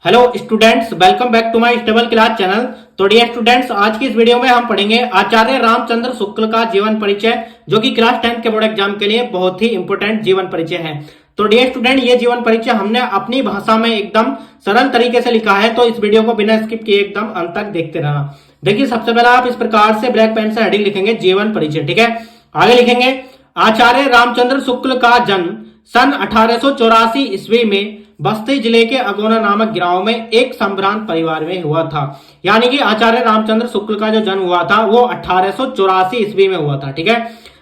Hello students, welcome back to my stable class channel. तो dear students, आज की इस वीडियो में हम पढ़ेंगे आचार्य रामचंद्र शुक्ल का जीवन परिचय, जो कि क्लास 10 के बोर्ड एग्जाम के लिए बहुत ही इंपोर्टेंट जीवन परिचय है। तो डियर स्टूडेंट, ये जीवन परिचय हमने अपनी भाषा में एकदम सरल तरीके से लिखा है, तो इस वीडियो को बिना स्किप किए एकदम अंत तक देखते रहना। देखिए, सबसे पहले आप इस प्रकार से ब्लैक पेन से हेडिंग लिखेंगे जीवन परिचय, ठीक है। आगे लिखेंगे आचार्य रामचंद्र शुक्ल का जन्म सन 1884 ईस्वी में बस्ती जिले के अगोना नामक गांव में एक संभ्रांत परिवार में हुआ था। यानी कि आचार्य रामचंद्र शुक्ल का जो जन्म हुआ था वो 1884 ईस्वी में हुआ था, ठीक है।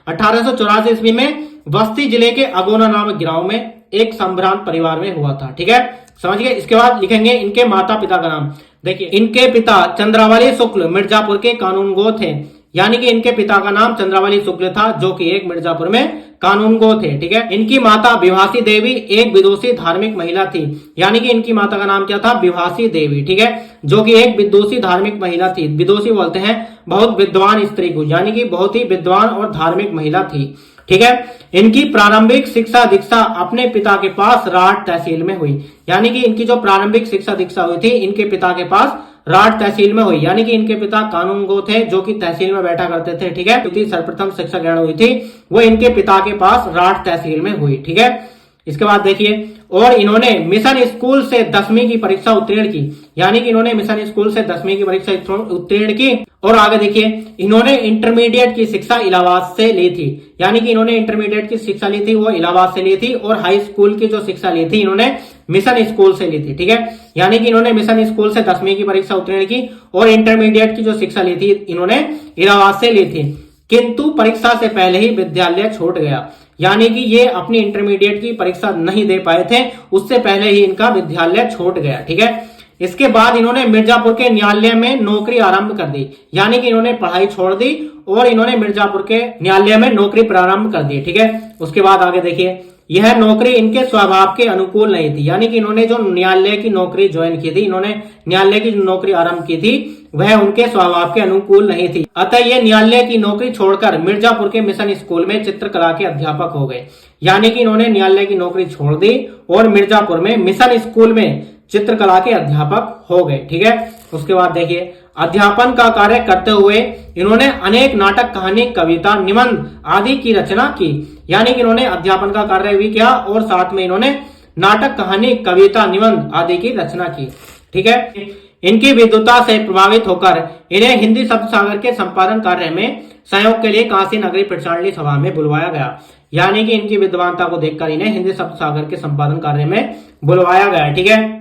1884 ईस्वी में बस्ती जिले के अगोना नामक गांव में एक संभ्रांत परिवार में हुआ था, ठीक है। समझ गए। इसके बाद लिखेंगे इनके माता पिता का नाम। देखिए, इनके पिता चंद्रावली शुक्ल मिर्जापुर के कानूनगो थे। यानी कि इनके पिता का नाम चंद्रावली शुक्ल था, जो कि एक मिर्जापुर में कानूनगो थे, ठीक है। इनकी माता विभासी देवी एक विदुषी धार्मिक महिला थी। यानी कि इनकी माता का नाम क्या था? विभासी देवी, ठीक है, जो कि एक विदुषी धार्मिक महिला थी। विदुषी बोलते हैं बहुत विद्वान स्त्री को, यानी कि बहुत ही विद्वान और धार्मिक महिला थी, ठीक है। इनकी प्रारंभिक शिक्षा दीक्षा अपने पिता के पास राठ तहसील में हुई। यानी कि इनकी जो प्रारंभिक शिक्षा दीक्षा हुई थी इनके पिता के पास राठ तहसील में हुई। यानी कि इनके पिता कानूनगो थे, जो कि तहसील में बैठा करते थे, ठीक है। सर्वप्रथम शिक्षा ग्रहण हुई थी वो इनके पिता के पास राठ तहसील में हुई, ठीक है। इसके बाद देखिए, और इन्होंने मिशन स्कूल से 10वीं की परीक्षा उत्तीर्ण की। यानी कि इन्होंने मिशन स्कूल से 10वीं की परीक्षा उत्तीर्ण की। और आगे देखिए, इन्होंने इंटरमीडिएट की शिक्षा इलाहाबाद से ली थी। यानी कि इन्होंने इंटरमीडिएट की शिक्षा ली थी वो इलाहाबाद से ली थी, और हाई स्कूल की जो शिक्षा ली थी इन्होंने मिशन स्कूल से ली थी, ठीक है। यानी कि इन्होंने मिशन स्कूल से 10वीं की परीक्षा उत्तीर्ण की और इंटरमीडिएट की जो शिक्षा ली थी इन्होंने इलाहाबाद से ली थी। किंतु परीक्षा से पहले ही विद्यालय छूट गया। यानी कि ये अपनी इंटरमीडिएट की परीक्षा नहीं दे पाए थे, उससे पहले ही इनका विद्यालय छूट गया, ठीक है। इसके बाद इन्होंने मिर्जापुर के न्यायालय में नौकरी आरंभ कर दी। यानी कि इन्होंने पढ़ाई छोड़ दी और इन्होंने मिर्जापुर के न्यायालय में नौकरी प्रारंभ कर दी, ठीक है। उसके बाद आगे देखिए, यह नौकरी इनके स्वभाव के अनुकूल नहीं थी। यानी कि इन्होंने जो न्यायालय की नौकरी ज्वाइन की थी, इन्होंने न्यायालय की नौकरी आरंभ की थी, वह उनके स्वभाव के अनुकूल नहीं थी। अतः ये न्यायालय की नौकरी छोड़कर मिर्जापुर के मिशन स्कूल में चित्रकला के अध्यापक हो गए। यानी कि इन्होंने न्यायालय की नौकरी छोड़ दी और मिर्जापुर में मिशन स्कूल में चित्रकला के अध्यापक हो गए, ठीक है। उसके बाद देखिए, अध्यापन का कार्य करते हुए इन्होंने अनेक नाटक, कहानी, कविता, निबंध आदि की रचना की। यानी कि इन्होंने अध्यापन का कार्य भी किया और साथ में इन्होंने नाटक, कहानी, कविता, निबंध आदि की रचना की, ठीक है। इनकी विद्वता से प्रभावित होकर इन्हें हिंदी शब्द सागर के संपादन कार्य में सहयोग के लिए काशी नगरी प्रचारणी सभा में बुलवाया गया। यानी कि इनकी विद्वानता को देखकर इन्हें हिंदी शब्द सागर के संपादन कार्य में बुलवाया गया, ठीक है।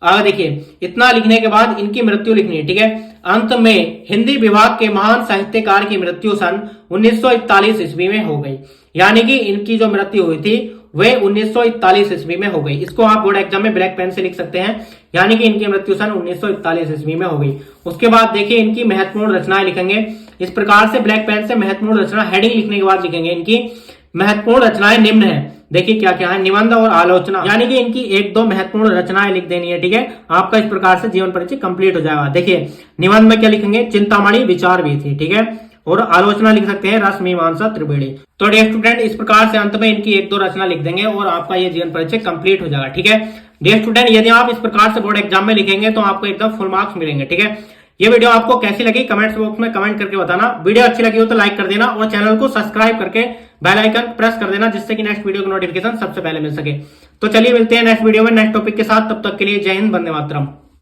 आगे देखिए, इतना लिखने के बाद इनकी मृत्यु लिखनी है, ठीक है। अंत में हिंदी विभाग के महान साहित्यकार की मृत्यु सन 1941 ईस्वी में हो गई। यानी कि इनकी जो मृत्यु हुई थी वे 1941 ईस्वी में हो गई। इसको आप बोर्ड एग्जाम में ब्लैक पेन से लिख सकते हैं। यानी कि इनकी मृत्यु सन 1941 ईस्वी में हो गई। उसके बाद देखिए, इनकी महत्वपूर्ण रचनाएं लिखेंगे इस प्रकार से ब्लैक पेन से। महत्वपूर्ण रचना हेडिंग लिखने के बाद लिखेंगे इनकी महत्वपूर्ण रचनाएं निम्न है। देखिए क्या क्या है, निबंध और आलोचना। यानी कि इनकी एक दो महत्वपूर्ण रचनाएं लिख देनी है, ठीक है। आपका इस प्रकार से जीवन परिचय कंप्लीट हो जाएगा। देखिए, निबंध में क्या लिखेंगे? चिंतामणि विचार भी थी, ठीक है। और आलोचना लिख सकते हैं रस मीमांसा त्रिवेणी। तो डियर स्टूडेंट, इस प्रकार से अंत में इनकी एक दो रचना लिख देंगे और आपका ये जीवन परिचय कंप्लीट हो जाएगा, ठीक है। डियर स्टूडेंट, यदि आप इस प्रकार से बोर्ड एग्जाम में लिखेंगे तो आपको एकदम फुल मार्क्स मिलेंगे, ठीक है। ये वीडियो आपको कैसी लगी कमेंट्स बॉक्स में कमेंट करके बताना। वीडियो अच्छी लगी हो तो लाइक कर देना और चैनल को सब्सक्राइब करके बेल आइकन प्रेस कर देना, जिससे कि नेक्स्ट वीडियो की नोटिफिकेशन सबसे पहले मिल सके। तो चलिए मिलते हैं नेक्स्ट वीडियो में नेक्स्ट टॉपिक के साथ। तब तक के लिए जय हिंद, वंदे मातरम।